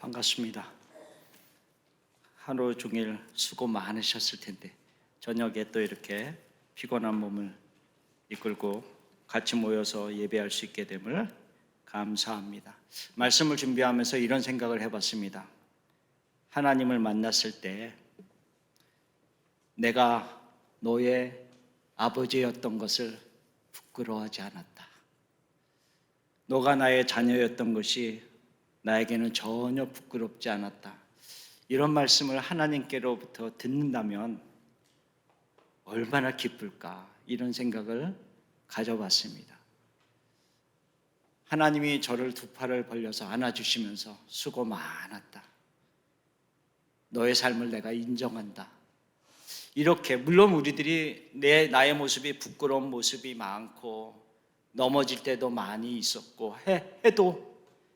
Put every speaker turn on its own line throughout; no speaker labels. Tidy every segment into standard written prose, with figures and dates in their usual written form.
반갑습니다. 하루 종일 수고 많으셨을 텐데 저녁에 또 이렇게 피곤한 몸을 이끌고 같이 모여서 예배할 수 있게 됨을 감사합니다. 말씀을 준비하면서 이런 생각을 해봤습니다. 하나님을 만났을 때 내가 너의 아버지였던 것을 부끄러워하지 않았다. 너가 나의 자녀였던 것이 나에게는 전혀 부끄럽지 않았다. 이런 말씀을 하나님께로부터 듣는다면 얼마나 기쁠까, 이런 생각을 가져봤습니다. 하나님이 저를 두 팔을 벌려서 안아주시면서 수고 많았다. 너의 삶을 내가 인정한다. 이렇게, 물론 우리들이 나의 모습이 부끄러운 모습이 많고 넘어질 때도 많이 있었고 해도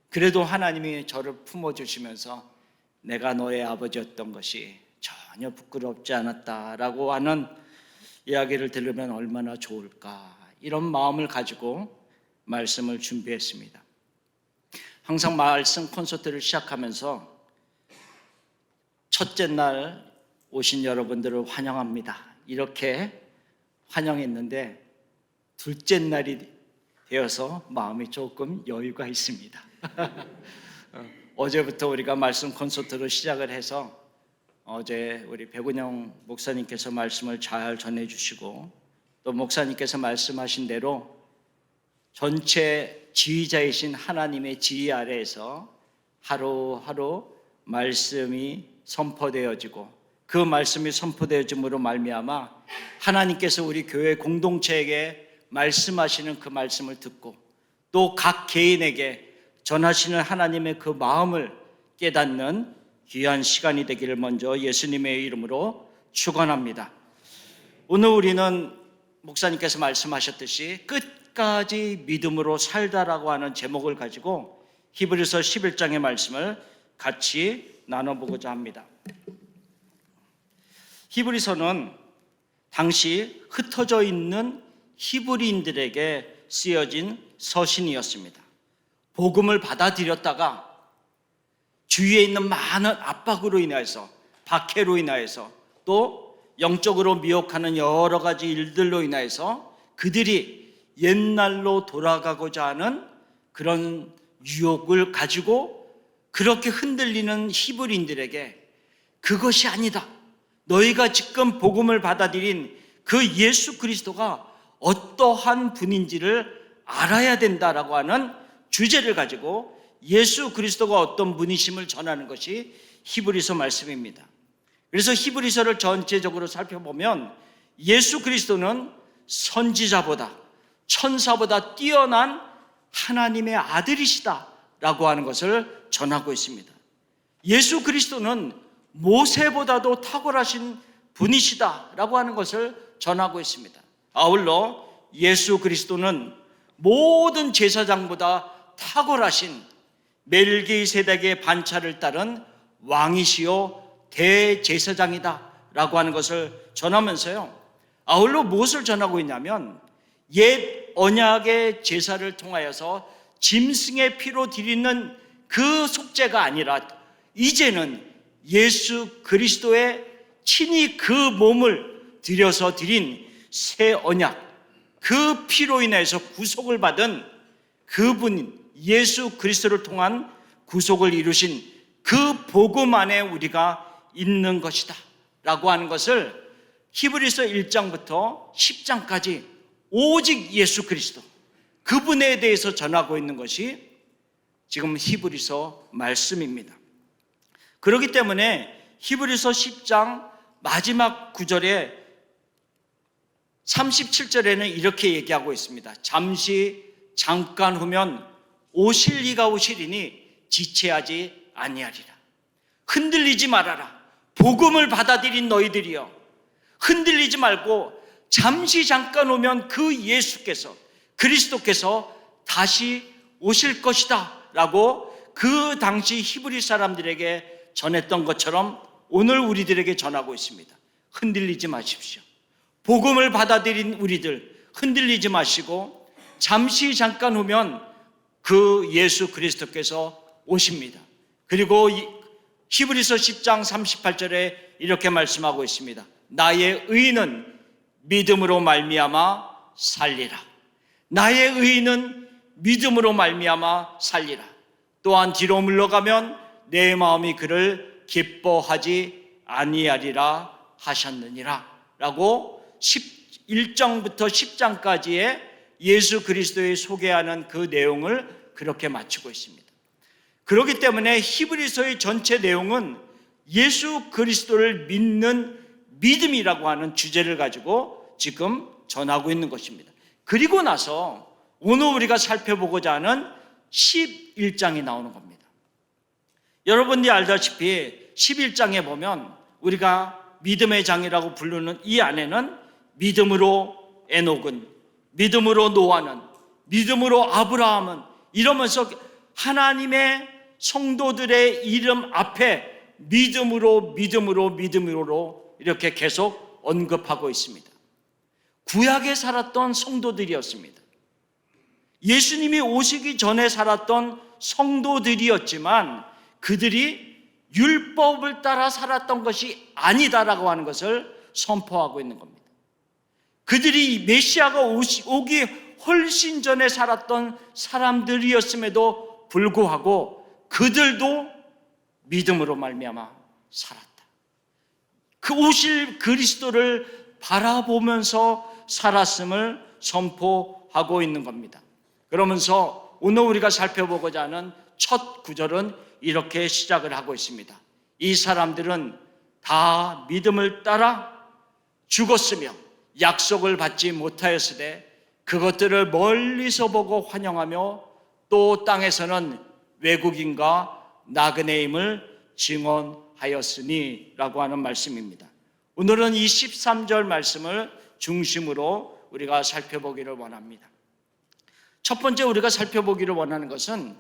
그래도 하나님이 저를 품어주시면서 내가 너의 아버지였던 것이 전혀 부끄럽지 않았다라고 하는 이야기를 들으면 얼마나 좋을까, 이런 마음을 가지고 말씀을 준비했습니다. 항상 말씀 콘서트를 시작하면서 첫째 날 오신 여러분들을 환영합니다, 이렇게 환영했는데 둘째 날이 되어서 마음이 조금 여유가 있습니다. 어제부터 우리가 말씀 콘서트로 시작을 해서 어제 우리 백운영 목사님께서 말씀을 잘 전해주시고 또 목사님께서 말씀하신 대로 전체 지휘자이신 하나님의 지휘 아래에서 하루하루 말씀이 선포되어지고 그 말씀이 선포되어짐으로 말미암아 하나님께서 우리 교회 공동체에게 말씀하시는 그 말씀을 듣고 또 각 개인에게 전하시는 하나님의 그 마음을 깨닫는 귀한 시간이 되기를 먼저 예수님의 이름으로 축원합니다. 오늘 우리는 목사님께서 말씀하셨듯이 끝까지 믿음으로 살다라고 하는 제목을 가지고 히브리서 11장의 말씀을 같이 나눠보고자 합니다. 히브리서는 당시 흩어져 있는 히브리인들에게 쓰여진 서신이었습니다. 복음을 받아들였다가 주위에 있는 많은 압박으로 인하여서, 박해로 인하여서, 또 영적으로 미혹하는 여러 가지 일들로 인하여서 그들이 옛날로 돌아가고자 하는 그런 유혹을 가지고 그렇게 흔들리는 히브리인들에게 그것이 아니다, 너희가 지금 복음을 받아들인 그 예수 그리스도가 어떠한 분인지를 알아야 된다라고 하는 주제를 가지고 예수 그리스도가 어떤 분이심을 전하는 것이 히브리서 말씀입니다. 그래서 히브리서를 전체적으로 살펴보면 예수 그리스도는 선지자보다, 천사보다 뛰어난 하나님의 아들이시다라고 하는 것을 전하고 있습니다. 예수 그리스도는 모세보다도 탁월하신 분이시다라고 하는 것을 전하고 있습니다. 아울러 예수 그리스도는 모든 제사장보다 탁월하신 멜기세덱의 반차를 따른 왕이시요 대제사장이다 라고 하는 것을 전하면서요, 아울러 무엇을 전하고 있냐면 옛 언약의 제사를 통하여서 짐승의 피로 드리는 그 속죄가 아니라 이제는 예수 그리스도의 친히 그 몸을 들여서 드린 새 언약, 그 피로 인해서 구속을 받은 그분 예수 그리스도를 통한 구속을 이루신 그 복음 안에 우리가 있는 것이다 라고 하는 것을 히브리서 1장부터 10장까지 오직 예수 그리스도, 그분에 대해서 전하고 있는 것이 지금 히브리서 말씀입니다. 그렇기 때문에 히브리서 10장 마지막 구절에 37절에는 이렇게 얘기하고 있습니다. 잠깐 후면 오실 이가 오시리니 지체하지 아니하리라. 흔들리지 말아라. 복음을 받아들인 너희들이여, 흔들리지 말고 잠깐 오면 그 예수께서, 그리스도께서 다시 오실 것이다 라고 그 당시 히브리 사람들에게 전했던 것처럼 오늘 우리들에게 전하고 있습니다. 흔들리지 마십시오. 복음을 받아들인 우리들 흔들리지 마시고 잠깐 후면 그 예수 그리스도께서 오십니다. 그리고 히브리서 10장 38절에 이렇게 말씀하고 있습니다. 나의 의인은 믿음으로 말미암아 살리라. 나의 의인은 믿음으로 말미암아 살리라. 또한 뒤로 물러가면 내 마음이 그를 기뻐하지 아니하리라 하셨느니라 라고 1장부터 10장까지의 예수 그리스도의 소개하는 그 내용을 그렇게 마치고 있습니다. 그렇기 때문에 히브리서의 전체 내용은 예수 그리스도를 믿는 믿음이라고 하는 주제를 가지고 지금 전하고 있는 것입니다. 그리고 나서 오늘 우리가 살펴보고자 하는 11장이 나오는 겁니다. 여러분들이 알다시피 11장에 보면 우리가 믿음의 장이라고 부르는 이 안에는 믿음으로 에녹은, 믿음으로 노아는, 믿음으로 아브라함은 이러면서 하나님의 성도들의 이름 앞에 믿음으로 이렇게 계속 언급하고 있습니다. 구약에 살았던 성도들이었습니다. 예수님이 오시기 전에 살았던 성도들이었지만 그들이 율법을 따라 살았던 것이 아니다라고 하는 것을 선포하고 있는 겁니다. 그들이 메시아가 오기 훨씬 전에 살았던 사람들이었음에도 불구하고 그들도 믿음으로 말미암아 살았다. 그 오실 그리스도를 바라보면서 살았음을 선포하고 있는 겁니다. 그러면서 오늘 우리가 살펴보고자 하는 첫 구절은 이렇게 시작을 하고 있습니다. 이 사람들은 다 믿음을 따라 죽었으며 약속을 받지 못하였으되 그것들을 멀리서 보고 환영하며 또 땅에서는 외국인과 나그네임을 증언하였으니 라고 하는 말씀입니다. 오늘은 이 13절 말씀을 중심으로 우리가 살펴보기를 원합니다. 첫 번째 우리가 살펴보기를 원하는 것은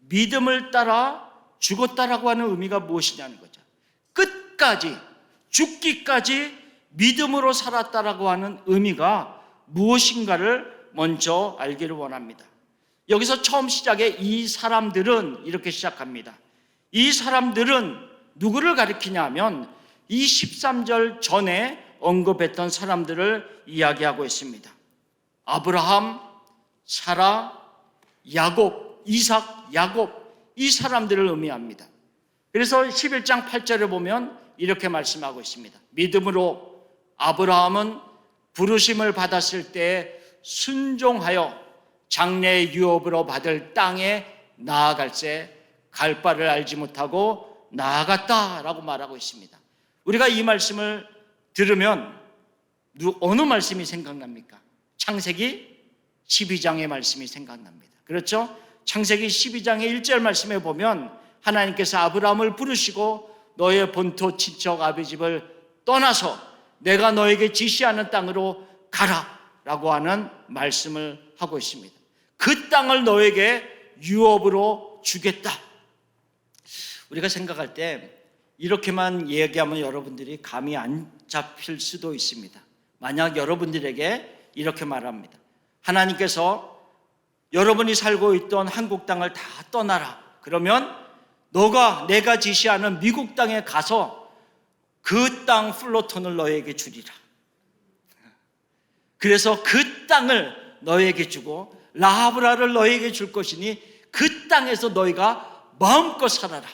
믿음을 따라 죽었다라고 하는 의미가 무엇이냐는 거죠. 끝까지 죽기까지 믿음으로 살았다라고 하는 의미가 무엇인가를 먼저 알기를 원합니다. 여기서 처음 시작에 이 사람들은 이렇게 시작합니다. 이 사람들은 누구를 가리키냐 하면 이 13절 전에 언급했던 사람들을 이야기하고 있습니다. 아브라함, 사라, 야곱, 이삭, 야곱 이 사람들을 의미합니다. 그래서 11장 8절에 보면 이렇게 말씀하고 있습니다. 믿음으로 아브라함은 부르심을 받았을 때 순종하여 장래의 유업으로 받을 땅에 나아갈새 갈 바를 알지 못하고 나아갔다라고 말하고 있습니다. 우리가 이 말씀을 들으면 어느 말씀이 생각납니까? 창세기 12장의 말씀이 생각납니다. 그렇죠? 창세기 12장의 1절 말씀에 보면 하나님께서 아브라함을 부르시고 너의 본토 친척 아비 집을 떠나서 내가 너에게 지시하는 땅으로 가라 라고 하는 말씀을 하고 있습니다. 그 땅을 너에게 유업으로 주겠다. 우리가 생각할 때 이렇게만 얘기하면 여러분들이 감이 안 잡힐 수도 있습니다. 만약 여러분들에게 이렇게 말합니다. 하나님께서 여러분이 살고 있던 한국 땅을 다 떠나라. 그러면 내가 지시하는 미국 땅에 가서 그 땅 플로톤을 너에게 주리라. 그래서 그 땅을 너에게 주고 라하브라를 너에게 줄 것이니 그 땅에서 너희가 마음껏 살아라.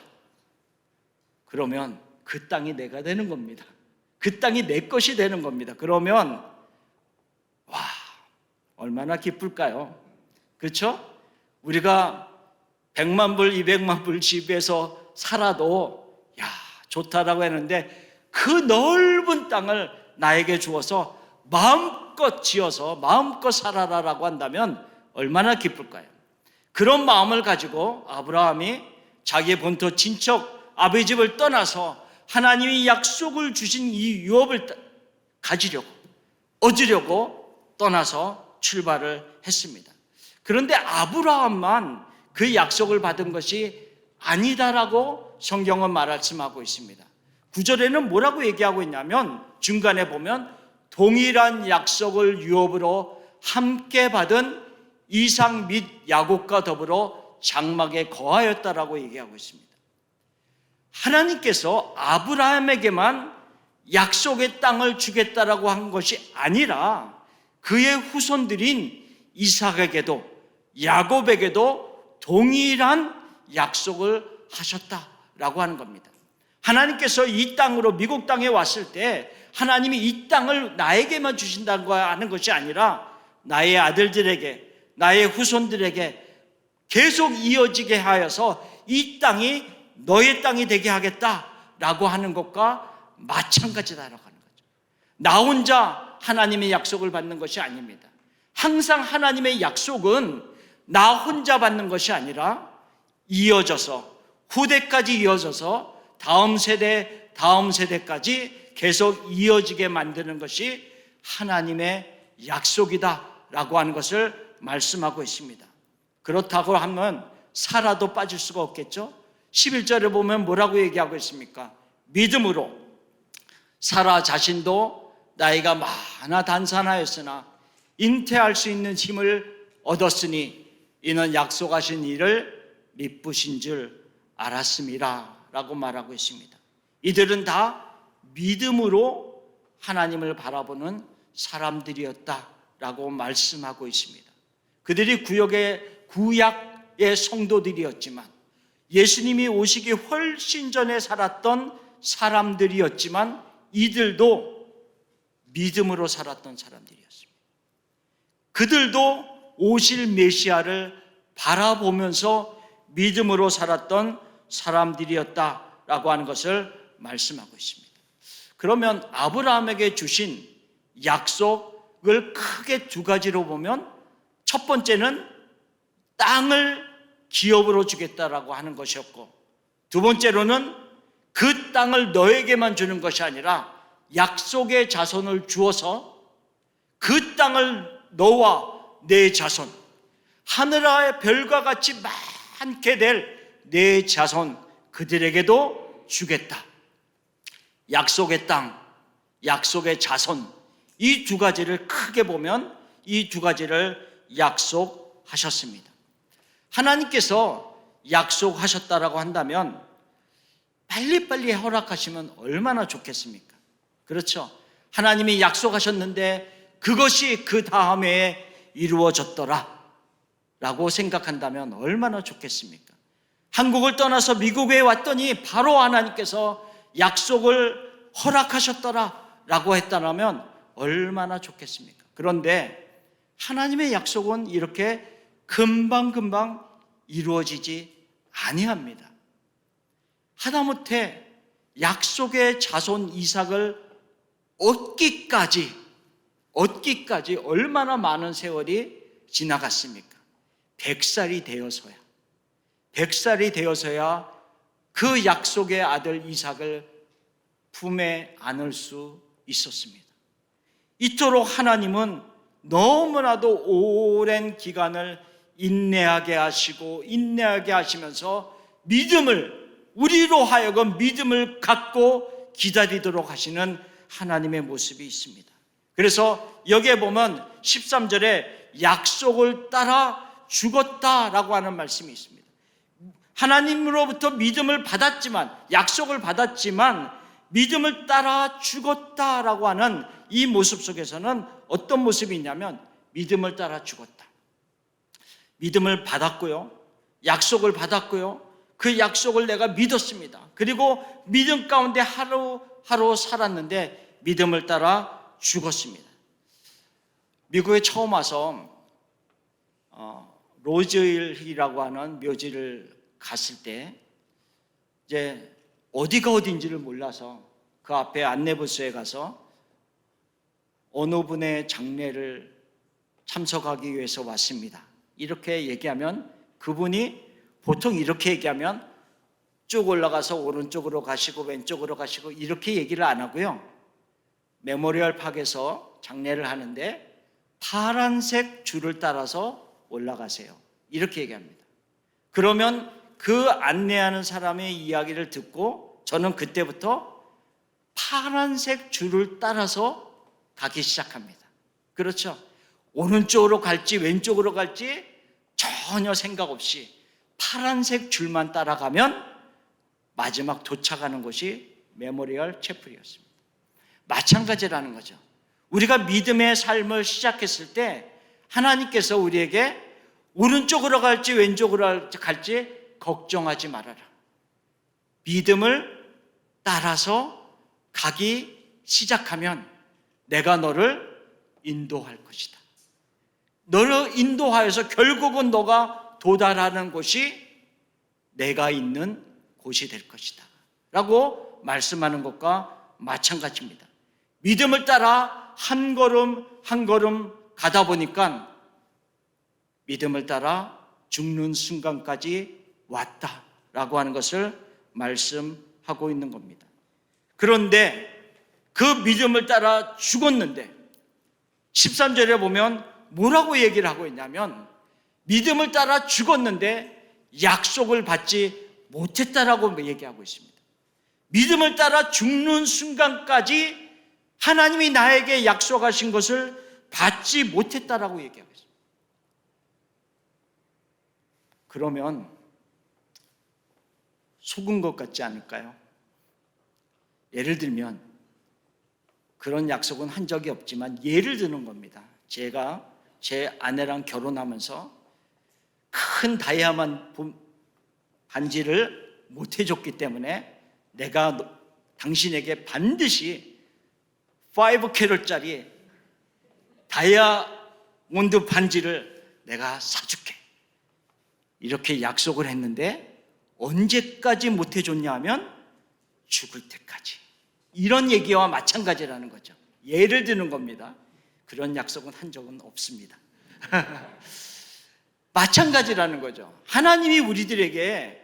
그러면 그 땅이 내가 되는 겁니다. 그 땅이 내 것이 되는 겁니다. 그러면 와, 얼마나 기쁠까요? 그렇죠? 우리가 100만 불, 200만 불 집에서 살아도 야, 좋다라고 했는데 그 넓은 땅을 나에게 주어서 마음껏 지어서 마음껏 살아라라고 한다면 얼마나 기쁠까요? 그런 마음을 가지고 아브라함이 자기의 본토 친척 아버지 집을 떠나서 하나님이 약속을 주신 이 유업을 가지려고 얻으려고 떠나서 출발을 했습니다. 그런데 아브라함만 그 약속을 받은 것이 아니다라고 성경은 말씀하고 있습니다. 9절에는 뭐라고 얘기하고 있냐면 중간에 보면 동일한 약속을 유업으로 함께 받은 이삭 및 야곱과 더불어 장막에 거하였다라고 얘기하고 있습니다. 하나님께서 아브라함에게만 약속의 땅을 주겠다라고 한 것이 아니라 그의 후손들인 이삭에게도 야곱에게도 동일한 약속을 하셨다라고 하는 겁니다. 하나님께서 이 땅으로 미국 땅에 왔을 때 하나님이 이 땅을 나에게만 주신다고 하는 것이 아니라 나의 아들들에게, 나의 후손들에게 계속 이어지게 하여서 이 땅이 너의 땅이 되게 하겠다라고 하는 것과 마찬가지다라고 하는 거죠. 나 혼자 하나님의 약속을 받는 것이 아닙니다. 항상 하나님의 약속은 나 혼자 받는 것이 아니라 이어져서 후대까지 이어져서 다음 세대까지 계속 이어지게 만드는 것이 하나님의 약속이다라고 하는 것을 말씀하고 있습니다. 그렇다고 하면 사라도 빠질 수가 없겠죠. 11절에 보면 뭐라고 얘기하고 있습니까? 믿음으로 사라 자신도 나이가 많아 단산하였으나 잉태할 수 있는 힘을 얻었으니 이는 약속하신 일을 미쁘신 줄 알았음이라 라고 말하고 있습니다. 이들은 다 믿음으로 하나님을 바라보는 사람들이었다라고 말씀하고 있습니다. 그들이 구약의 성도들이었지만 예수님이 오시기 훨씬 전에 살았던 사람들이었지만 이들도 믿음으로 살았던 사람들이었습니다. 그들도 오실 메시아를 바라보면서 믿음으로 살았던 사람들이었다라고 하는 것을 말씀하고 있습니다. 그러면 아브라함에게 주신 약속을 크게 두 가지로 보면 첫 번째는 땅을 기업으로 주겠다라고 하는 것이었고 두 번째로는 그 땅을 너에게만 주는 것이 아니라 약속의 자손을 주어서 그 땅을 너와 내 자손, 하늘의 별과 같이 많게 될 내 자손 그들에게도 주겠다. 약속의 땅, 약속의 자손, 이 두 가지를 크게 보면 이 두 가지를 약속하셨습니다. 하나님께서 약속하셨다라고 한다면 빨리빨리 허락하시면 얼마나 좋겠습니까? 그렇죠? 하나님이 약속하셨는데 그것이 그 다음에 이루어졌더라 라고 생각한다면 얼마나 좋겠습니까? 한국을 떠나서 미국에 왔더니 바로 하나님께서 약속을 허락하셨더라 라고 했다면 얼마나 좋겠습니까? 그런데 하나님의 약속은 이렇게 금방금방 이루어지지 아니합니다. 하다못해 약속의 자손 이삭을 얻기까지 얼마나 많은 세월이 지나갔습니까? 100살이 되어서야 그 약속의 아들 이삭을 품에 안을 수 있었습니다. 이토록 하나님은 너무나도 오랜 기간을 인내하게 하시면서 우리로 하여금 믿음을 갖고 기다리도록 하시는 하나님의 모습이 있습니다. 그래서 여기에 보면 13절에 약속을 따라 죽었다라고 하는 말씀이 있습니다. 하나님으로부터 믿음을 받았지만, 약속을 받았지만 믿음을 따라 죽었다라고 하는 이 모습 속에서는 어떤 모습이 있냐면 믿음을 따라 죽었다. 믿음을 받았고요, 약속을 받았고요, 그 약속을 내가 믿었습니다. 그리고 믿음 가운데 하루하루 살았는데 믿음을 따라 죽었습니다. 미국에 처음 와서 로즈힐이라고 하는 묘지를 갔을 때 이제 어디가 어딘지를 몰라서 그 앞에 안내부서에 가서 어느 분의 장례를 참석하기 위해서 왔습니다. 이렇게 얘기하면 그분이 보통 이렇게 얘기하면 쭉 올라가서 오른쪽으로 가시고 왼쪽으로 가시고 이렇게 얘기를 안 하고요, 메모리얼 팍에서 장례를 하는데 파란색 줄을 따라서 올라가세요, 이렇게 얘기합니다. 그러면 그 안내하는 사람의 이야기를 듣고 저는 그때부터 파란색 줄을 따라서 가기 시작합니다. 그렇죠? 오른쪽으로 갈지 왼쪽으로 갈지 전혀 생각 없이 파란색 줄만 따라가면 마지막 도착하는 곳이 메모리얼 채플이었습니다. 마찬가지라는 거죠. 우리가 믿음의 삶을 시작했을 때 하나님께서 우리에게 오른쪽으로 갈지 왼쪽으로 갈지 걱정하지 말아라. 믿음을 따라서 가기 시작하면 내가 너를 인도할 것이다. 너를 인도하여서 결국은 너가 도달하는 곳이 내가 있는 곳이 될 것이다 라고 말씀하는 것과 마찬가지입니다. 믿음을 따라 한 걸음 한 걸음 가다 보니까 믿음을 따라 죽는 순간까지 왔다라고 하는 것을 말씀하고 있는 겁니다. 그런데 그 믿음을 따라 죽었는데 13절에 보면 뭐라고 얘기를 하고 있냐면 믿음을 따라 죽었는데 약속을 받지 못했다라고 얘기하고 있습니다. 믿음을 따라 죽는 순간까지 하나님이 나에게 약속하신 것을 받지 못했다라고 얘기하고 있습니다. 그러면 속은 것 같지 않을까요? 예를 들면 그런 약속은 한 적이 없지만 예를 드는 겁니다. 제가 제 아내랑 결혼하면서 큰 다이아몬드 반지를 못 해줬기 때문에 내가 당신에게 반드시 5캐럿짜리 다이아몬드 반지를 내가 사줄게 이렇게 약속을 했는데 언제까지 못 해줬냐 하면 죽을 때까지. 이런 얘기와 마찬가지라는 거죠. 예를 드는 겁니다. 그런 약속은 한 적은 없습니다. 마찬가지라는 거죠. 하나님이 우리들에게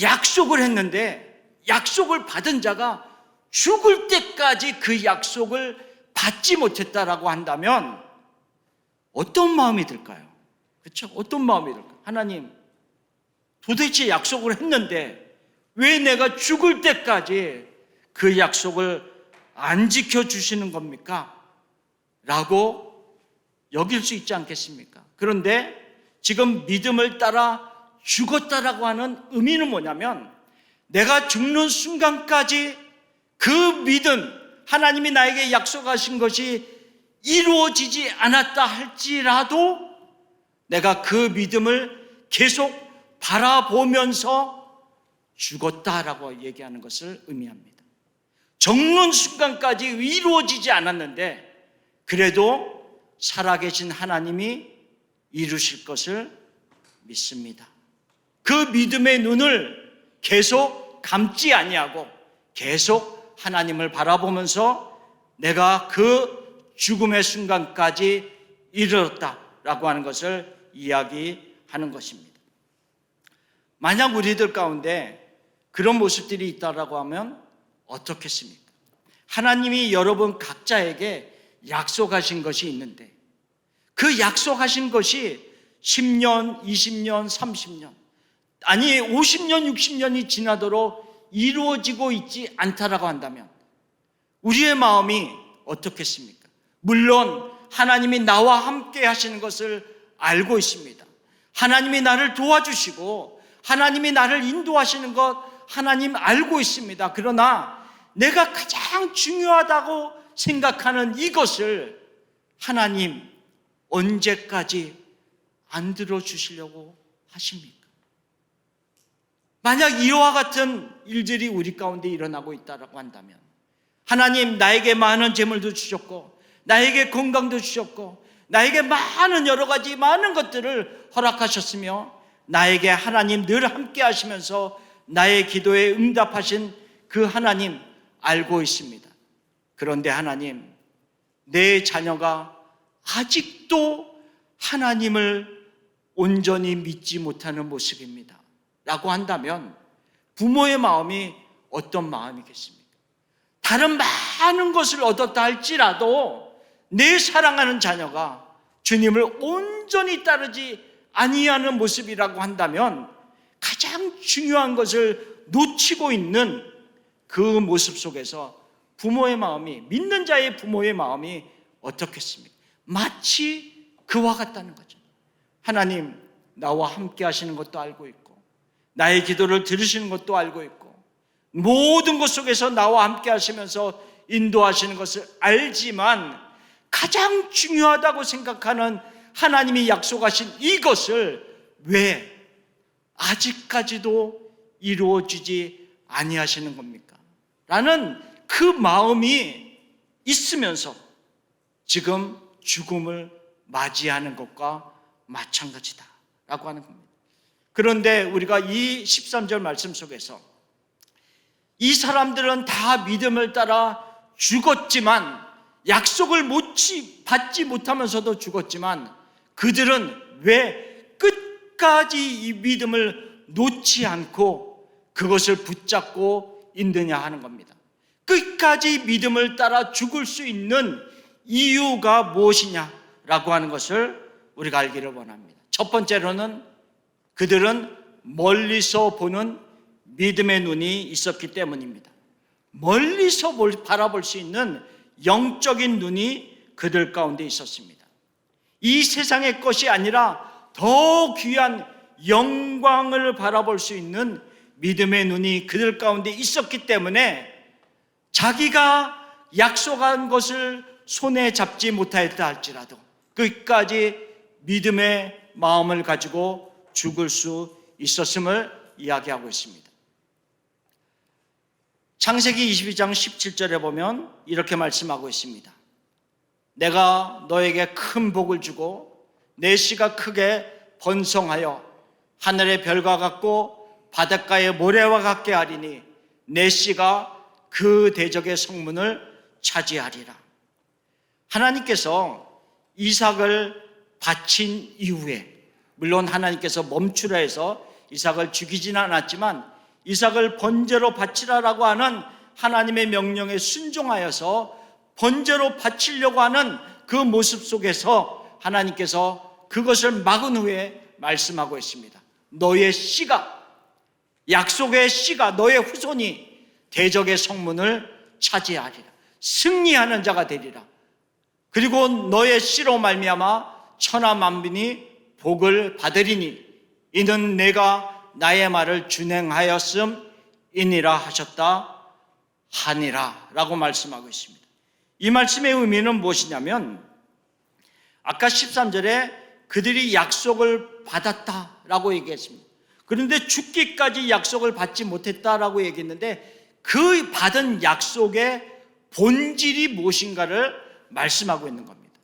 약속을 했는데 약속을 받은 자가 죽을 때까지 그 약속을 받지 못했다라고 한다면 어떤 마음이 들까요? 그렇죠? 어떤 마음이 들까요? 하나님, 도대체 약속을 했는데 왜 내가 죽을 때까지 그 약속을 안 지켜주시는 겁니까? 라고 여길 수 있지 않겠습니까? 그런데 지금 믿음을 따라 죽었다라고 하는 의미는 뭐냐면 내가 죽는 순간까지 그 믿음, 하나님이 나에게 약속하신 것이 이루어지지 않았다 할지라도 내가 그 믿음을 계속 바라보면서 죽었다라고 얘기하는 것을 의미합니다. 죽는 순간까지 이루어지지 않았는데 그래도 살아계신 하나님이 이루실 것을 믿습니다. 그 믿음의 눈을 계속 감지 아니하고 계속 하나님을 바라보면서 내가 그 죽음의 순간까지 이르렀다라고 하는 것을 이야기하는 것입니다. 만약 우리들 가운데 그런 모습들이 있다라고 하면 어떻겠습니까? 하나님이 여러분 각자에게 약속하신 것이 있는데 그 약속하신 것이 10년, 20년, 30년 아니 50년, 60년이 지나도록 이루어지고 있지 않다라고 한다면 우리의 마음이 어떻겠습니까? 물론 하나님이 나와 함께 하시는 것을 알고 있습니다. 하나님이 나를 도와주시고 하나님이 나를 인도하시는 것 하나님 알고 있습니다. 그러나 내가 가장 중요하다고 생각하는 이것을 하나님 언제까지 안 들어주시려고 하십니까? 만약 이와 같은 일들이 우리 가운데 일어나고 있다고 한다면 하나님 나에게 많은 재물도 주셨고 나에게 건강도 주셨고 나에게 많은 여러 가지 많은 것들을 허락하셨으며 나에게 하나님 늘 함께 하시면서 나의 기도에 응답하신 그 하나님 알고 있습니다. 그런데 하나님 내 자녀가 아직도 하나님을 온전히 믿지 못하는 모습입니다 라고 한다면 부모의 마음이 어떤 마음이겠습니까? 다른 많은 것을 얻었다 할지라도 내 사랑하는 자녀가 주님을 온전히 따르지 아니하는 모습이라고 한다면 가장 중요한 것을 놓치고 있는 그 모습 속에서 부모의 마음이, 믿는 자의 부모의 마음이 어떻겠습니까? 마치 그와 같다는 거죠. 하나님 나와 함께 하시는 것도 알고 있고 나의 기도를 들으시는 것도 알고 있고 모든 것 속에서 나와 함께 하시면서 인도하시는 것을 알지만 가장 중요하다고 생각하는 하나님이 약속하신 이것을 왜 아직까지도 이루어지지 아니하시는 겁니까? 라는 그 마음이 있으면서 지금 죽음을 맞이하는 것과 마찬가지다 라고 하는 겁니다. 그런데 우리가 이 13절 말씀 속에서 이 사람들은 다 믿음을 따라 죽었지만, 약속을 받지 못하면서도 죽었지만, 그들은 왜 끝까지 이 믿음을 놓지 않고 그것을 붙잡고 있느냐 하는 겁니다. 끝까지 믿음을 따라 죽을 수 있는 이유가 무엇이냐라고 하는 것을 우리가 알기를 원합니다. 첫 번째로는 그들은 멀리서 보는 믿음의 눈이 있었기 때문입니다. 멀리서 바라볼 수 있는 영적인 눈이 그들 가운데 있었습니다. 이 세상의 것이 아니라 더 귀한 영광을 바라볼 수 있는 믿음의 눈이 그들 가운데 있었기 때문에 자기가 약속한 것을 손에 잡지 못하였다 할지라도 끝까지 믿음의 마음을 가지고 죽을 수 있었음을 이야기하고 있습니다. 창세기 22장 17절에 보면 이렇게 말씀하고 있습니다. 내가 너에게 큰 복을 주고 내 씨가 크게 번성하여 하늘의 별과 같고 바닷가의 모래와 같게 하리니 내 씨가 그 대적의 성문을 차지하리라. 하나님께서 이삭을 바친 이후에, 물론 하나님께서 멈추라 해서 이삭을 죽이지는 않았지만 이삭을 번제로 바치라라고 하는 하나님의 명령에 순종하여서 번제로 바치려고 하는 그 모습 속에서 하나님께서 그것을 막은 후에 말씀하고 있습니다. 너의 씨가, 약속의 씨가, 너의 후손이 대적의 성문을 차지하리라. 승리하는 자가 되리라. 그리고 너의 씨로 말미암아 천하 만민이 복을 받으리니 이는 내가 나의 말을 준행하였음이니라 하셨다 하니라 라고 말씀하고 있습니다. 이 말씀의 의미는 무엇이냐면, 아까 13절에 그들이 약속을 받았다라고 얘기했습니다. 그런데 죽기까지 약속을 받지 못했다라고 얘기했는데 그 받은 약속의 본질이 무엇인가를 말씀하고 있는 겁니다.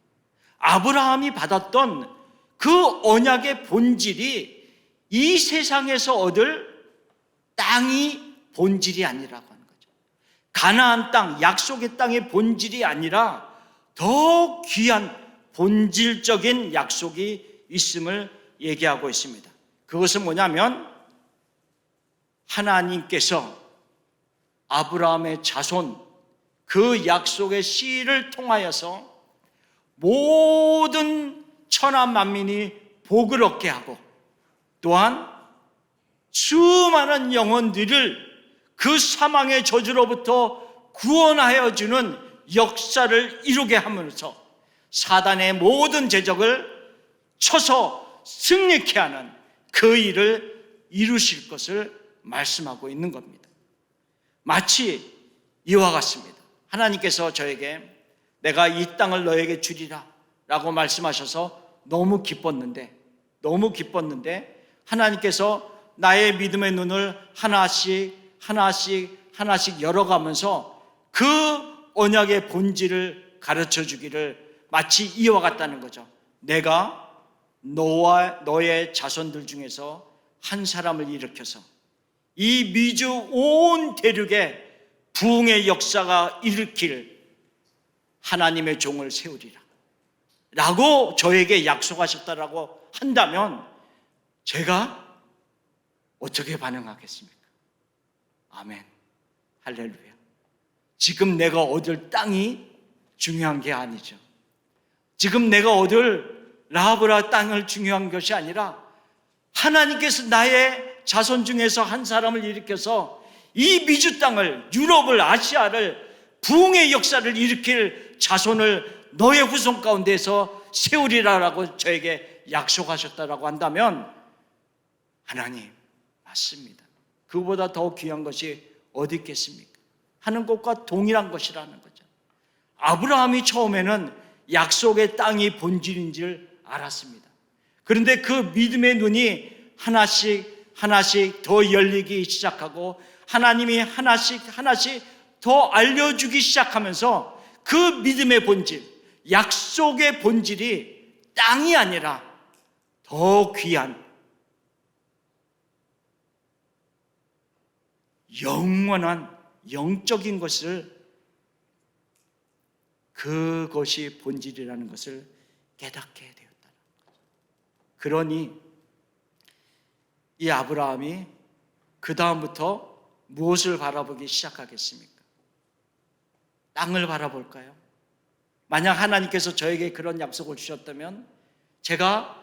아브라함이 받았던 그 언약의 본질이 이 세상에서 얻을 땅이 본질이 아니라고 하는 거죠. 가나안 땅, 약속의 땅의 본질이 아니라 더 귀한 본질적인 약속이 있음을 얘기하고 있습니다. 그것은 뭐냐면 하나님께서 아브라함의 자손, 그 약속의 씨를 통하여서 모든 천하 만민이 복을 얻게 하고 또한 수많은 영혼들을 그 사망의 저주로부터 구원하여 주는 역사를 이루게 하면서 사단의 모든 제적을 쳐서 승리케 하는 그 일을 이루실 것을 말씀하고 있는 겁니다. 마치 이와 같습니다. 하나님께서 저에게 내가 이 땅을 너에게 주리라 라고 말씀하셔서 너무 기뻤는데 하나님께서 나의 믿음의 눈을 하나씩 열어가면서 그 언약의 본질을 가르쳐 주기를 마치 이와 같다는 거죠. 내가 너와 너의 자손들 중에서 한 사람을 일으켜서 이 미주 온 대륙에 부흥의 역사가 일으킬 하나님의 종을 세우리라 라고 저에게 약속하셨다라고 한다면 제가 어떻게 반응하겠습니까? 아멘, 할렐루야. 지금 내가 얻을 땅이 중요한 게 아니죠. 지금 내가 얻을 라하브라 땅을 중요한 것이 아니라 하나님께서 나의 자손 중에서 한 사람을 일으켜서 이 미주 땅을, 유럽을, 아시아를 부흥의 역사를 일으킬 자손을 너의 후손 가운데서 세우리라라고 저에게 약속하셨다라고 한다면 하나님, 맞습니다. 그보다 더 귀한 것이 어디 있겠습니까? 하는 것과 동일한 것이라는 거죠. 아브라함이 처음에는 약속의 땅이 본질인 줄 알았습니다. 그런데 그 믿음의 눈이 하나씩 더 열리기 시작하고 하나님이 하나씩 더 알려주기 시작하면서 그 믿음의 본질, 약속의 본질이 땅이 아니라 더 귀한 영원한 영적인 것을, 그것이 본질이라는 것을 깨닫게 되었다. 그러니 이 아브라함이 그 다음부터 무엇을 바라보기 시작하겠습니까? 땅을 바라볼까요? 만약 하나님께서 저에게 그런 약속을 주셨다면 제가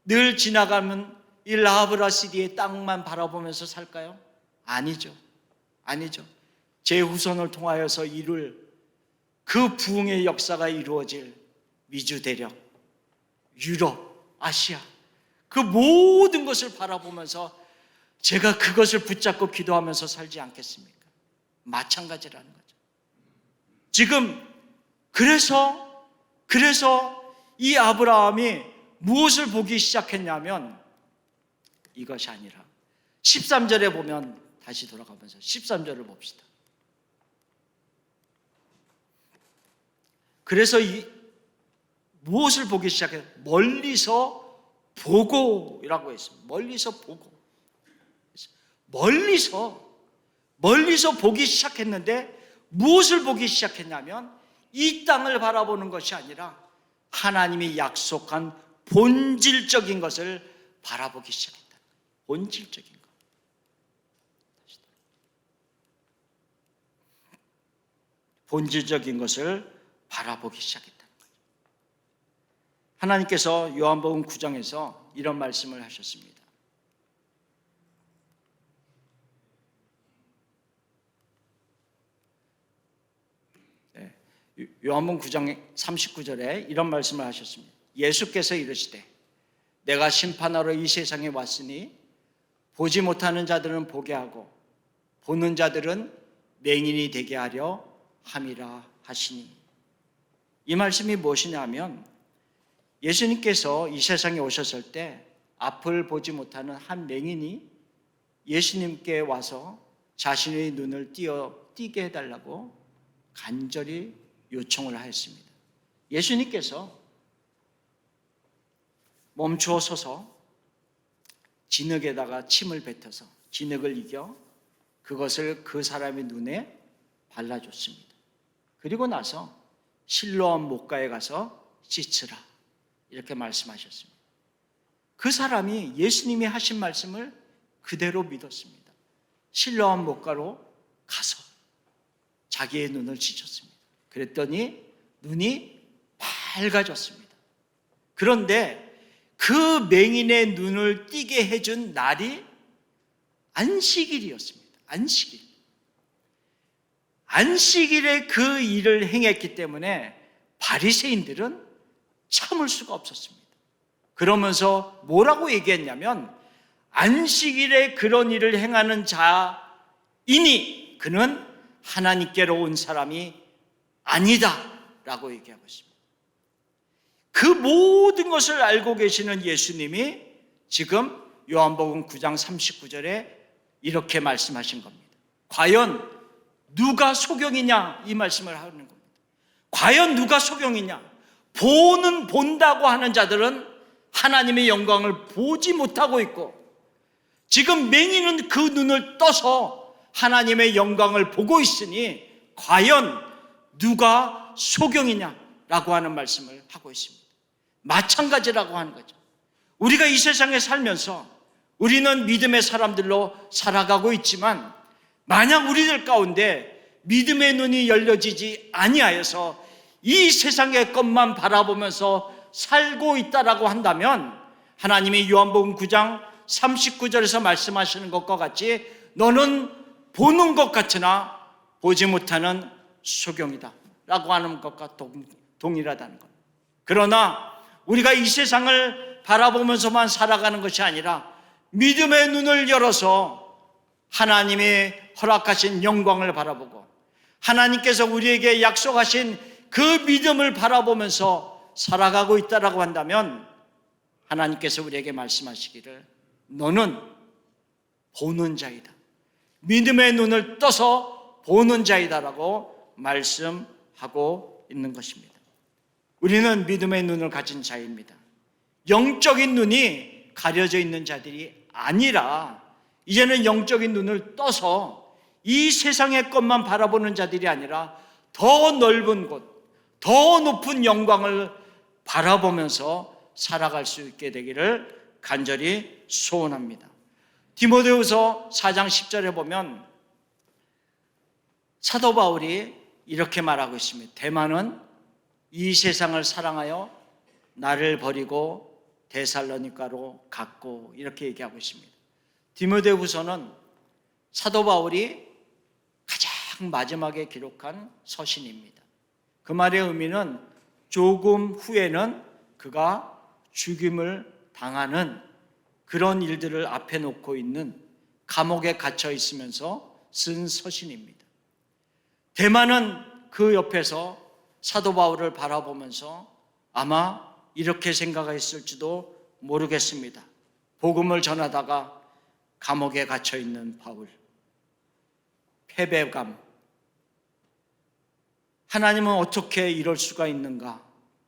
늘 지나가면 이 라하브라시디의 땅만 바라보면서 살까요? 아니죠. 제 후손을 통하여서 이룰 그 부흥의 역사가 이루어질 미주 대륙, 유럽, 아시아, 그 모든 것을 바라보면서 제가 그것을 붙잡고 기도하면서 살지 않겠습니까? 마찬가지라는 거죠. 지금 그래서 이 아브라함이 무엇을 보기 시작했냐면 이것이 아니라 13절에 보면, 다시 돌아가면서 13절을 봅시다. 그래서 무엇을 보기 시작해요? 멀리서 보고라고 했습니다. 멀리서 보고. 멀리서 보기 시작했는데 무엇을 보기 시작했냐면 이 땅을 바라보는 것이 아니라 하나님이 약속한 본질적인 것을 바라보기 시작했다. 본질적인 것. 본질적인 것을 바라보기 시작했다는 거죠. 하나님께서 요한복음 9장에서 이런 말씀을 하셨습니다. 요한복음 9장 39절에 이런 말씀을 하셨습니다. 예수께서 이르시되 내가 심판하러 이 세상에 왔으니 보지 못하는 자들은 보게 하고 보는 자들은 맹인이 되게 하려 함이라 하시니. 이 말씀이 무엇이냐면 예수님께서 이 세상에 오셨을 때 앞을 보지 못하는 한 맹인이 예수님께 와서 자신의 눈을 띄게 해달라고 간절히 요청을 하였습니다. 예수님께서 멈추어 서서 진흙에다가 침을 뱉어서 진흙을 이겨 그것을 그 사람의 눈에 발라줬습니다. 그리고 나서 실로암 목가에 가서 씻으라 이렇게 말씀하셨습니다. 그 사람이 예수님이 하신 말씀을 그대로 믿었습니다. 실로암 목가로 가서 자기의 눈을 씻었습니다. 그랬더니 눈이 밝아졌습니다. 그런데 그 맹인의 눈을 띄게 해준 날이 안식일이었습니다. 안식일에 그 일을 행했기 때문에 바리새인들은 참을 수가 없었습니다. 그러면서 뭐라고 얘기했냐면 안식일에 그런 일을 행하는 자이니 그는 하나님께로 온 사람이 아니다 라고 얘기하고 있습니다. 그 모든 것을 알고 계시는 예수님이 지금 요한복음 9장 39절에 이렇게 말씀하신 겁니다. 과연 누가 소경이냐 이 말씀을 하는 겁니다. 과연 누가 소경이냐? 본다고 하는 자들은 하나님의 영광을 보지 못하고 있고 지금 맹인은 그 눈을 떠서 하나님의 영광을 보고 있으니 과연 누가 소경이냐라고 하는 말씀을 하고 있습니다. 마찬가지라고 하는 거죠. 우리가 이 세상에 살면서 우리는 믿음의 사람들로 살아가고 있지만 만약 우리들 가운데 믿음의 눈이 열려지지 아니하여서 이 세상의 것만 바라보면서 살고 있다라고 한다면 하나님이 요한복음 9장 39절에서 말씀하시는 것과 같이 너는 보는 것 같으나 보지 못하는 소경이다 라고 하는 것과 동일하다는 것. 그러나 우리가 이 세상을 바라보면서만 살아가는 것이 아니라 믿음의 눈을 열어서 하나님의 허락하신 영광을 바라보고 하나님께서 우리에게 약속하신 그 믿음을 바라보면서 살아가고 있다라고 한다면 하나님께서 우리에게 말씀하시기를 너는 보는 자이다, 믿음의 눈을 떠서 보는 자이다라고 말씀하고 있는 것입니다. 우리는 믿음의 눈을 가진 자입니다. 영적인 눈이 가려져 있는 자들이 아니라 이제는 영적인 눈을 떠서 이 세상의 것만 바라보는 자들이 아니라 더 넓은 곳, 더 높은 영광을 바라보면서 살아갈 수 있게 되기를 간절히 소원합니다. 디모데후서 4장 10절에 보면 사도 바울이 이렇게 말하고 있습니다. 대만은 이 세상을 사랑하여 나를 버리고 데살로니가로 갔고, 이렇게 얘기하고 있습니다. 디모데후서는 사도 바울이 가장 마지막에 기록한 서신입니다. 그 말의 의미는 조금 후에는 그가 죽임을 당하는 그런 일들을 앞에 놓고 있는, 감옥에 갇혀 있으면서 쓴 서신입니다. 대만은 그 옆에서 사도 바울을 바라보면서 아마 이렇게 생각했을지도 모르겠습니다. 복음을 전하다가 감옥에 갇혀 있는 바울, 패배감, 하나님은 어떻게 이럴 수가 있는가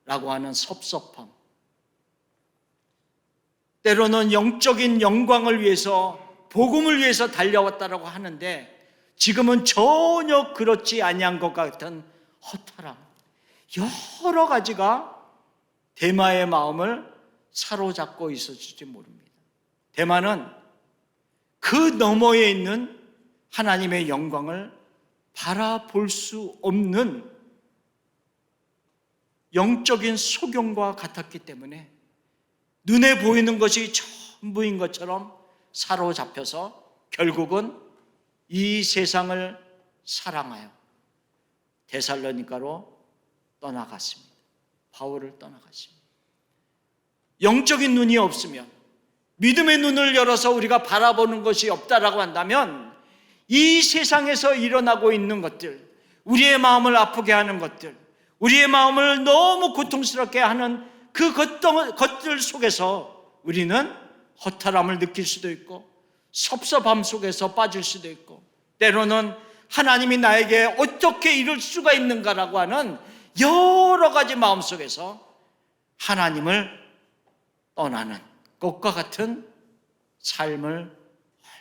라고 하는 섭섭함, 때로는 영적인 영광을 위해서, 복음을 위해서 달려왔다라고 하는데 지금은 전혀 그렇지 아니한 것 같은 허탈함, 여러 가지가 대마의 마음을 사로잡고 있었을지 모릅니다. 대마는 그 너머에 있는 하나님의 영광을 바라볼 수 없는 영적인 소경과 같았기 때문에 눈에 보이는 것이 전부인 것처럼 사로잡혀서 결국은 이 세상을 사랑하여 데살로니가로 떠나갔습니다. 바울을 떠나갔습니다. 영적인 눈이 없으면, 믿음의 눈을 열어서 우리가 바라보는 것이 없다라고 한다면 이 세상에서 일어나고 있는 것들, 우리의 마음을 아프게 하는 것들, 우리의 마음을 너무 고통스럽게 하는 그 것들 속에서 우리는 허탈함을 느낄 수도 있고 섭섭함 속에서 빠질 수도 있고, 때로는 하나님이 나에게 어떻게 이럴 수가 있는가라고 하는 여러 가지 마음 속에서 하나님을 떠나는 것과 같은 삶을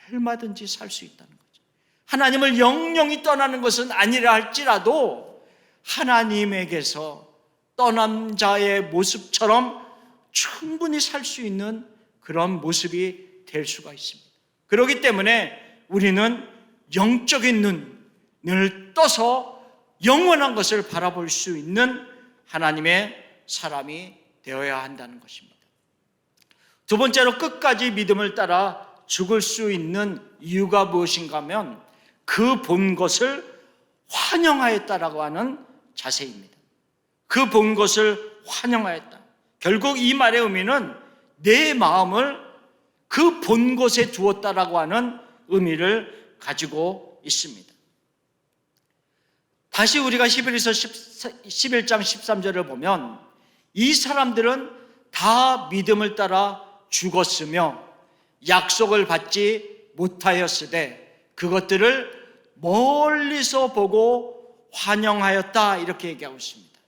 얼마든지 살 수 있다는 거죠. 하나님을 영영이 떠나는 것은 아니라 할지라도 하나님에게서 떠난 자의 모습처럼 충분히 살 수 있는 그런 모습이 될 수가 있습니다. 그렇기 때문에 우리는 영적인 눈을 떠서 영원한 것을 바라볼 수 있는 하나님의 사람이 되어야 한다는 것입니다. 두 번째로, 끝까지 믿음을 따라 죽을 수 있는 이유가 무엇인가 하면 그 본 것을 환영하였다라고 하는 자세입니다. 그 본 것을 환영하였다. 결국 이 말의 의미는 내 마음을 그 본 곳에 두었다라고 하는 의미를 가지고 있습니다. 다시 우리가 히브리서 11장 13절을 보면 이 사람들은 다 믿음을 따라 죽었으며 약속을 받지 못하였으되 그것들을 멀리서 보고 환영하였다, 이렇게 얘기하고 있습니다.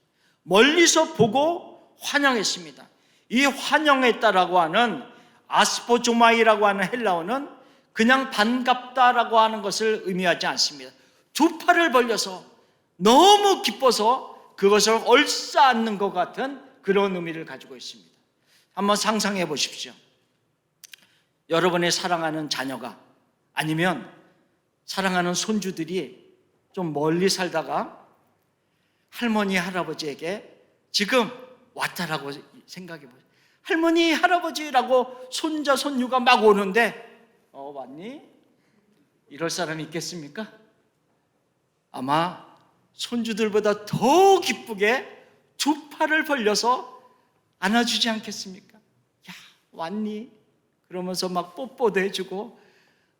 멀리서 보고 환영했습니다. 이 환영했다라고 하는 아스포조마이라고 하는 헬라어는 그냥 반갑다라고 하는 것을 의미하지 않습니다. 두 팔을 벌려서 너무 기뻐서 그것을 얼싸안는 것 같은 그런 의미를 가지고 있습니다. 한번 상상해 보십시오. 여러분의 사랑하는 자녀가, 아니면 사랑하는 손주들이 좀 멀리 살다가 할머니, 할아버지에게 지금 왔다라고 생각해 보세요. 할머니, 할아버지라고 손자, 손녀가 막 오는데 왔니? 이럴 사람이 있겠습니까? 아마 손주들보다 더 기쁘게 두 팔을 벌려서 안아주지 않겠습니까? 야, 왔니? 그러면서 막 뽀뽀도 해주고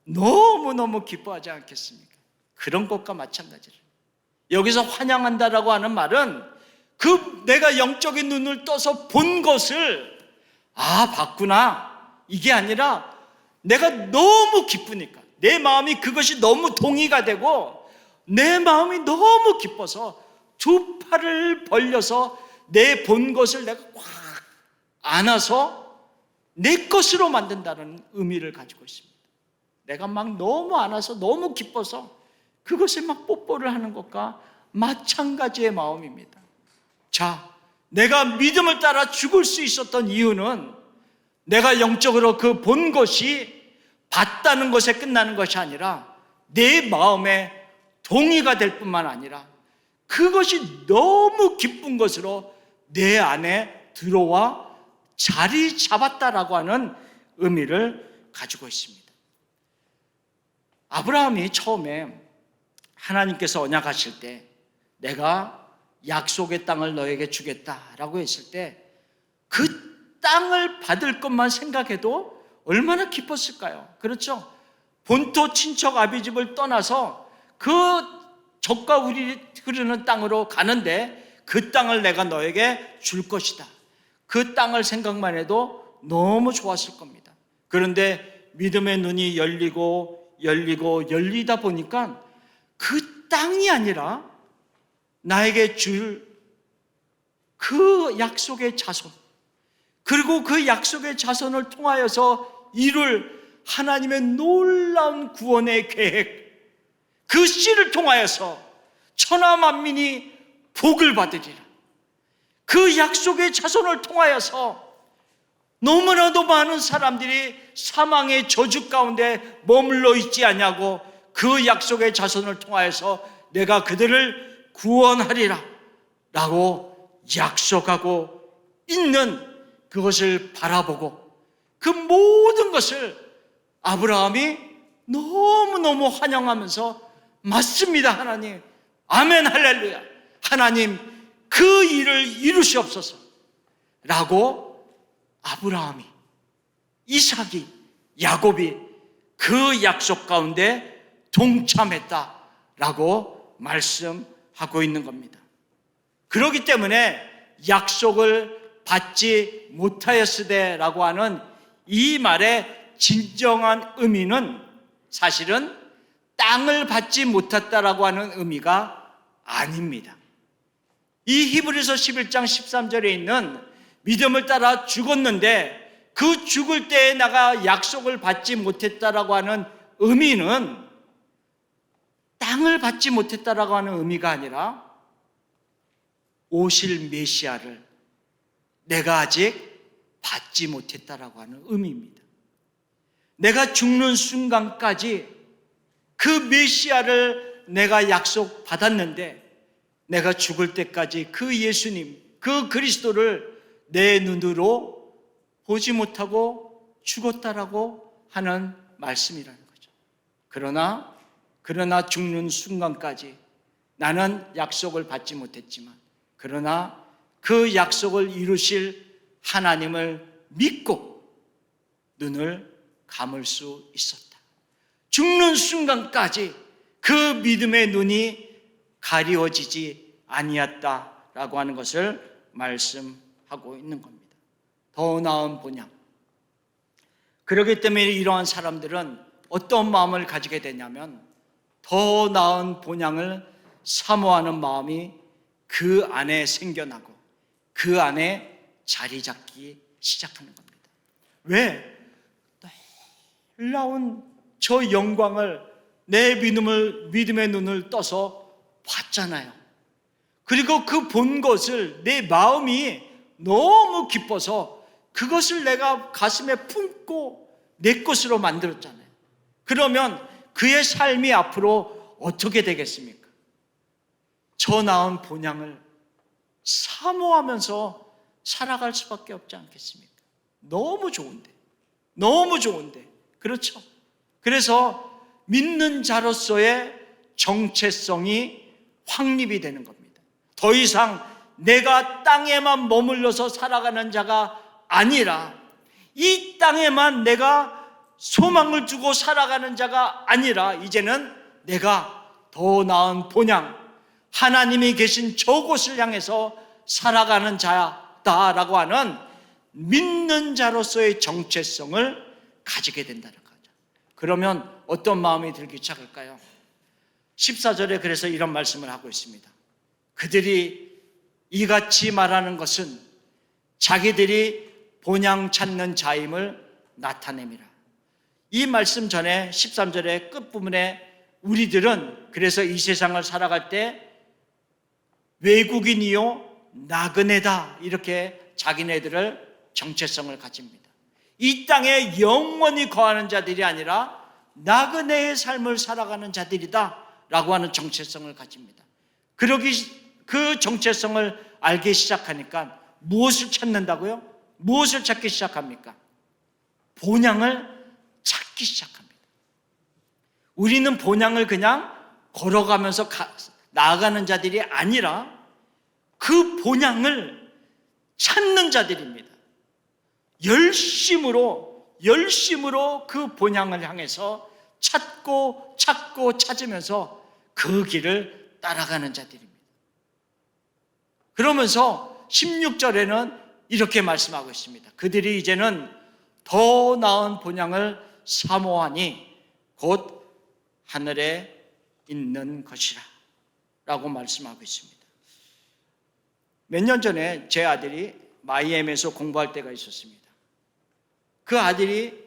너무너무 기뻐하지 않겠습니까? 그런 것과 마찬가지를. 여기서 환영한다라고 하는 말은 내가 영적인 눈을 떠서 본 것을 봤구나, 이게 아니라 내가 너무 기쁘니까, 내 마음이 그것이 너무 동의가 되고 내 마음이 너무 기뻐서 두 팔을 벌려서 내 본 것을 내가 꽉 안아서 내 것으로 만든다는 의미를 가지고 있습니다. 내가 막 너무 안아서 너무 기뻐서 그것을 막 뽀뽀를 하는 것과 마찬가지의 마음입니다. 자, 내가 믿음을 따라 죽을 수 있었던 이유는 내가 영적으로 그 본 것이 봤다는 것에 끝나는 것이 아니라 내 마음에 동의가 될 뿐만 아니라 그것이 너무 기쁜 것으로 내 안에 들어와 자리 잡았다라고 하는 의미를 가지고 있습니다. 아브라함이 처음에 하나님께서 언약하실 때 내가 약속의 땅을 너에게 주겠다라고 했을 때 그 땅을 받을 것만 생각해도 얼마나 기뻤을까요? 그렇죠? 본토 친척 아비집을 떠나서 그 젖과 우리 흐르는 땅으로 가는데 그 땅을 내가 너에게 줄 것이다. 그 땅을 생각만 해도 너무 좋았을 겁니다. 그런데 믿음의 눈이 열리다 보니까 그 땅이 아니라 나에게 줄 그 약속의 자손, 그리고 그 약속의 자손을 통하여서 이룰 하나님의 놀라운 구원의 계획, 그 씨를 통하여서 천하 만민이 복을 받으리라. 그 약속의 자손을 통하여서 너무나도 많은 사람들이 사망의 저주 가운데 머물러 있지 않냐고 그 약속의 자손을 통하여서 내가 그들을 구원하리라 라고 약속하고 있는 그것을 바라보고 그 모든 것을 아브라함이 너무너무 환영하면서 맞습니다, 하나님, 아멘, 할렐루야, 하나님 그 일을 이루시옵소서 라고 아브라함이, 이삭이, 야곱이 그 약속 가운데 동참했다라고 말씀하고 있는 겁니다. 그렇기 때문에 약속을 받지 못하였으되라고 하는 이 말의 진정한 의미는 사실은 땅을 받지 못했다라고 하는 의미가 아닙니다. 이 히브리서 11장 13절에 있는 믿음을 따라 죽었는데 그 죽을 때에 내가 약속을 받지 못했다라고 하는 의미는 땅을 받지 못했다라고 하는 의미가 아니라 오실 메시아를 내가 아직 받지 못했다라고 하는 의미입니다. 내가 죽는 순간까지 그 메시아를 내가 약속받았는데 내가 죽을 때까지 그 예수님, 그 그리스도를 내 눈으로 보지 못하고 죽었다라고 하는 말씀이라는 거죠. 그러나 죽는 순간까지 나는 약속을 받지 못했지만 그러나 그 약속을 이루실 하나님을 믿고 눈을 감을 수 있었다. 죽는 순간까지 그 믿음의 눈이 가리워지지 아니었다라고 하는 것을 말씀하고 있는 겁니다. 더 나은 본향. 그렇기 때문에 이러한 사람들은 어떤 마음을 가지게 되냐면 더 나은 본향을 사모하는 마음이 그 안에 생겨나고 그 안에 자리 잡기 시작하는 겁니다. 왜? 놀라운 저 영광을 내 믿음의 눈을 떠서 봤잖아요. 그리고 그 본 것을 내 마음이 너무 기뻐서 그것을 내가 가슴에 품고 내 것으로 만들었잖아요. 그러면 그의 삶이 앞으로 어떻게 되겠습니까? 저 나은 본향을 사모하면서 살아갈 수밖에 없지 않겠습니까? 너무 좋은데. 그렇죠? 그래서 믿는 자로서의 정체성이 확립이 되는 겁니다. 더 이상 내가 땅에만 머물러서 살아가는 자가 아니라 이 땅에만 내가 소망을 두고 살아가는 자가 아니라 이제는 내가 더 나은 본향, 하나님이 계신 저곳을 향해서 살아가는 자다라고 하는 믿는 자로서의 정체성을 가지게 된다는 거죠. 그러면 어떤 마음이 들기 시작할까요? 14절에 그래서 이런 말씀을 하고 있습니다. 그들이 이같이 말하는 것은 자기들이 본향 찾는 자임을 나타냅니다. 이 말씀 전에 13절의 끝부분에 우리들은 그래서 이 세상을 살아갈 때 외국인이요 나그네다 이렇게 자기네들을 정체성을 가집니다. 이 땅에 영원히 거하는 자들이 아니라 나그네의 삶을 살아가는 자들이다 라고 하는 정체성을 가집니다. 그 정체성을 알기 시작하니까 무엇을 찾는다고요? 무엇을 찾기 시작합니까? 본향을 찾기 시작합니다. 우리는 본향을 그냥 걸어가면서 나아가는 자들이 아니라 그 본향을 찾는 자들입니다. 열심으로 그 본향을 향해서 찾고 찾으면서 그 길을 따라가는 자들입니다. 그러면서 16절에는 이렇게 말씀하고 있습니다. 그들이 이제는 더 나은 본향을 사모하니 곧 하늘에 있는 것이라 라고 말씀하고 있습니다. 몇 년 전에 제 아들이 마이애미에서 공부할 때가 있었습니다. 그 아들이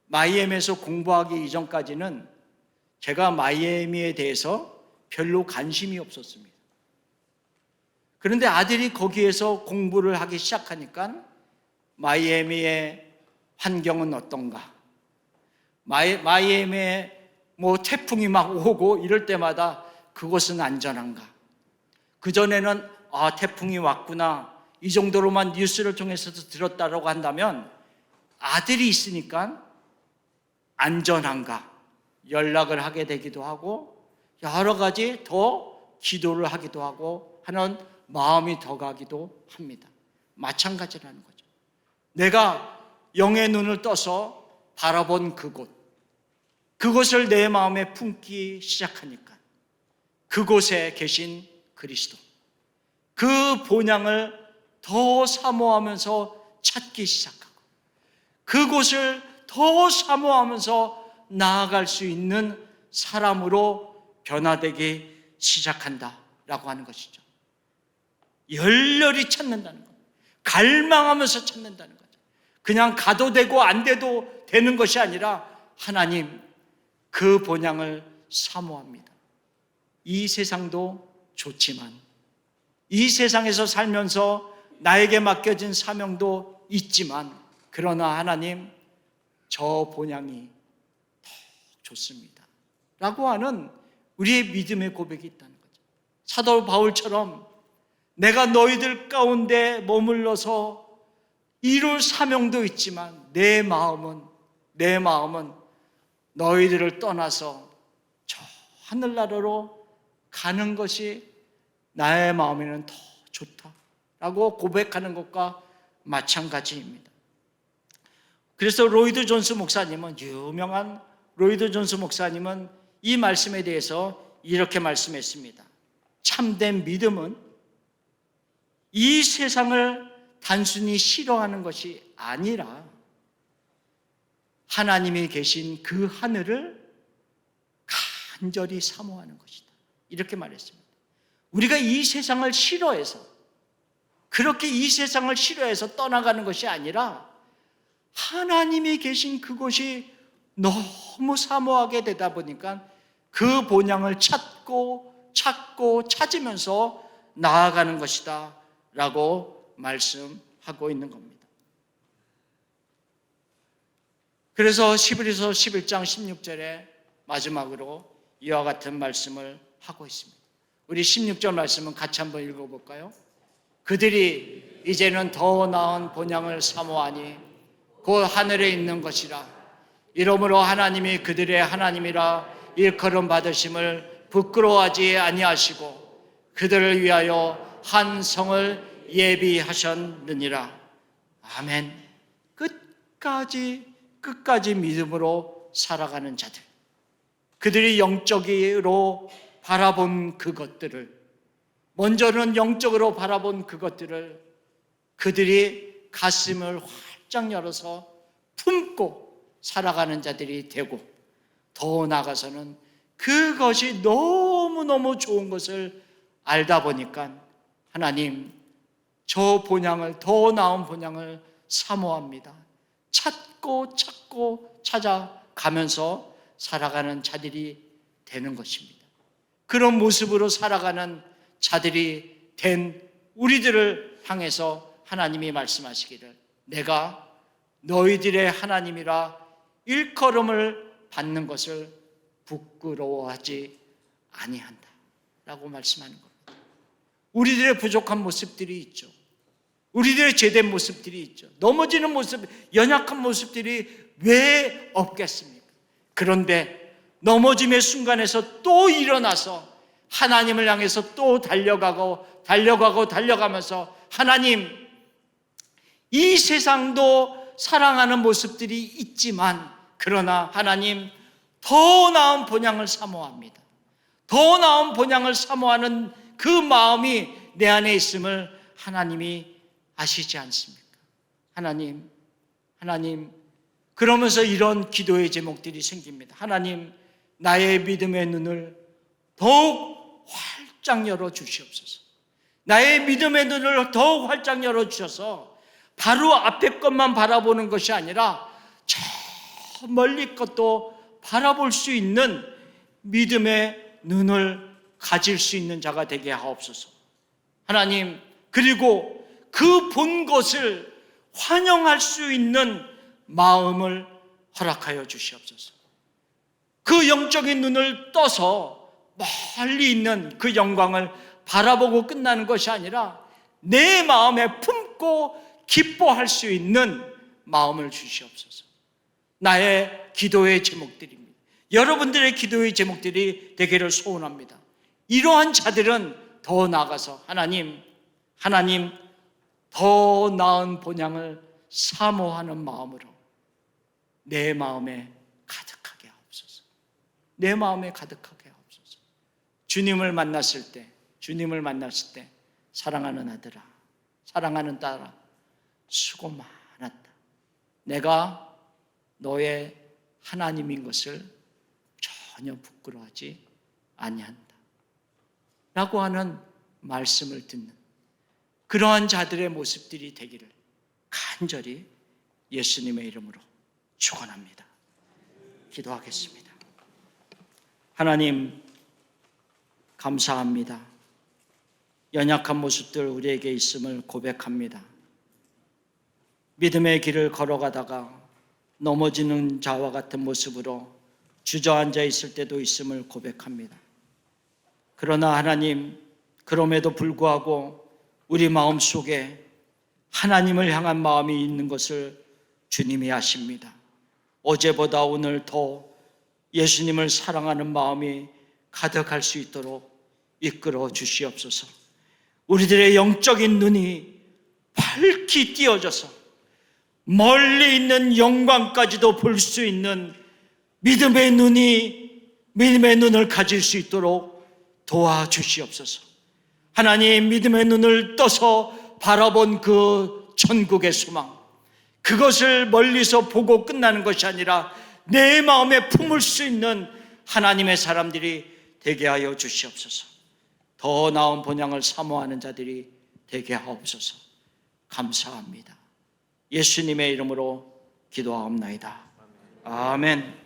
마이애미에서 공부하기 이전까지는 제가 마이애미에 대해서 별로 관심이 없었습니다. 그런데 아들이 거기에서 공부를 하기 시작하니까 마이애미의 환경은 어떤가? 마이애미에 태풍이 막 오고 이럴 때마다 그곳은 안전한가? 그전에는 태풍이 왔구나 이 정도로만 뉴스를 통해서도 들었다라고 한다면 아들이 있으니까 안전한가? 연락을 하게 되기도 하고 여러 가지 더 기도를 하기도 하고 하는 마음이 더 가기도 합니다. 마찬가지라는 거죠. 내가 영의 눈을 떠서 바라본 그곳을 내 마음에 품기 시작하니까 그곳에 계신 그리스도, 그 본향을 더 사모하면서 찾기 시작하고 그곳을 더 사모하면서 나아갈 수 있는 사람으로 변화되기 시작한다라고 하는 것이죠. 열렬히 찾는다는 것, 갈망하면서 찾는다는 거죠. 그냥 가도 되고 안 돼도 되는 것이 아니라 하나님 그 본향을 사모합니다. 이 세상도 좋지만 이 세상에서 살면서 나에게 맡겨진 사명도 있지만 그러나 하나님 저 본향이 더 좋습니다 라고 하는 우리의 믿음의 고백이 있다는 거죠. 사도 바울처럼 내가 너희들 가운데 머물러서 이룰 사명도 있지만 내 마음은 너희들을 떠나서 저 하늘나라로 가는 것이 나의 마음에는 더 좋다라고 고백하는 것과 마찬가지입니다. 그래서 로이드 존스 목사님은, 유명한 로이드 존스 목사님은 이 말씀에 대해서 이렇게 말씀했습니다. 참된 믿음은 이 세상을 단순히 싫어하는 것이 아니라 하나님이 계신 그 하늘을 간절히 사모하는 것이다. 이렇게 말했습니다. 우리가 이 세상을 싫어해서, 그렇게 이 세상을 싫어해서 떠나가는 것이 아니라 하나님이 계신 그곳이 너무 사모하게 되다 보니까 그 본향을 찾으면서 나아가는 것이다 라고 말씀하고 있는 겁니다. 그래서 히브리서 11장 16절에 마지막으로 이와 같은 말씀을 하고 있습니다. 우리 16절 말씀은 같이 한번 읽어볼까요? 그들이 이제는 더 나은 본향을 사모하니 곧 하늘에 있는 것이라. 이러므로 하나님이 그들의 하나님이라 일컬음 받으심을 부끄러워하지 아니하시고 그들을 위하여 한 성을 예비하셨느니라. 아멘. 끝까지 믿음으로 살아가는 자들, 그들이 영적으로 바라본 그것들을, 먼저는 영적으로 바라본 그것들을 그들이 가슴을 활짝 열어서 품고 살아가는 자들이 되고, 더 나아가서는 그것이 너무너무 좋은 것을 알다 보니까 하나님, 저 본향을, 더 나은 본향을 사모합니다. 찾고 찾고 찾아가면서 살아가는 자들이 되는 것입니다. 그런 모습으로 살아가는 자들이 된 우리들을 향해서 하나님이 말씀하시기를, 내가 너희들의 하나님이라 일컬음을 받는 것을 부끄러워하지 아니한다 라고 말씀하는 겁니다. 우리들의 부족한 모습들이 있죠. 우리들의 죄된 모습들이 있죠. 넘어지는 모습, 연약한 모습들이 왜 없겠습니까? 그런데 넘어짐의 순간에서 또 일어나서 하나님을 향해서 또 달려가면서 하나님, 이 세상도 사랑하는 모습들이 있지만, 그러나 하나님, 더 나은 본향을 사모합니다. 더 나은 본향을 사모하는 그 마음이 내 안에 있음을 하나님이 아시지 않습니까? 하나님, 그러면서 이런 기도의 제목들이 생깁니다. 하나님, 나의 믿음의 눈을 더욱 활짝 열어 주시옵소서. 나의 믿음의 눈을 더욱 활짝 열어 주셔서 바로 앞에 것만 바라보는 것이 아니라 저 멀리 것도 바라볼 수 있는 믿음의 눈을 가질 수 있는 자가 되게 하옵소서. 하나님, 그리고 그 본 것을 환영할 수 있는 마음을 허락하여 주시옵소서. 그 영적인 눈을 떠서 멀리 있는 그 영광을 바라보고 끝나는 것이 아니라 내 마음에 품고 기뻐할 수 있는 마음을 주시옵소서. 나의 기도의 제목들입니다. 여러분들의 기도의 제목들이 되기를 소원합니다. 이러한 자들은 더 나아가서 하나님, 더 나은 본향을 사모하는 마음으로 내 마음에 가득하게 하옵소서. 내 마음에 가득하게 하옵소서. 주님을 만났을 때 사랑하는 아들아, 사랑하는 딸아, 수고 많았다. 내가 너의 하나님인 것을 전혀 부끄러워하지 아니한다 라고 하는 말씀을 듣는 그러한 자들의 모습들이 되기를 간절히 예수님의 이름으로 축원합니다. 기도하겠습니다. 하나님, 감사합니다. 연약한 모습들 우리에게 있음을 고백합니다. 믿음의 길을 걸어가다가 넘어지는 자와 같은 모습으로 주저앉아 있을 때도 있음을 고백합니다. 그러나 하나님, 그럼에도 불구하고 우리 마음속에 하나님을 향한 마음이 있는 것을 주님이 아십니다. 어제보다 오늘 더 예수님을 사랑하는 마음이 가득할 수 있도록 이끌어 주시옵소서. 우리들의 영적인 눈이 밝히 띄어져서 멀리 있는 영광까지도 볼 수 있는 믿음의 눈을 가질 수 있도록 도와주시옵소서. 하나님, 믿음의 눈을 떠서 바라본 그 천국의 소망, 그것을 멀리서 보고 끝나는 것이 아니라 내 마음에 품을 수 있는 하나님의 사람들이 되게 하여 주시옵소서. 더 나은 본향을 사모하는 자들이 되게 하옵소서. 감사합니다. 예수님의 이름으로 기도하옵나이다. 아멘.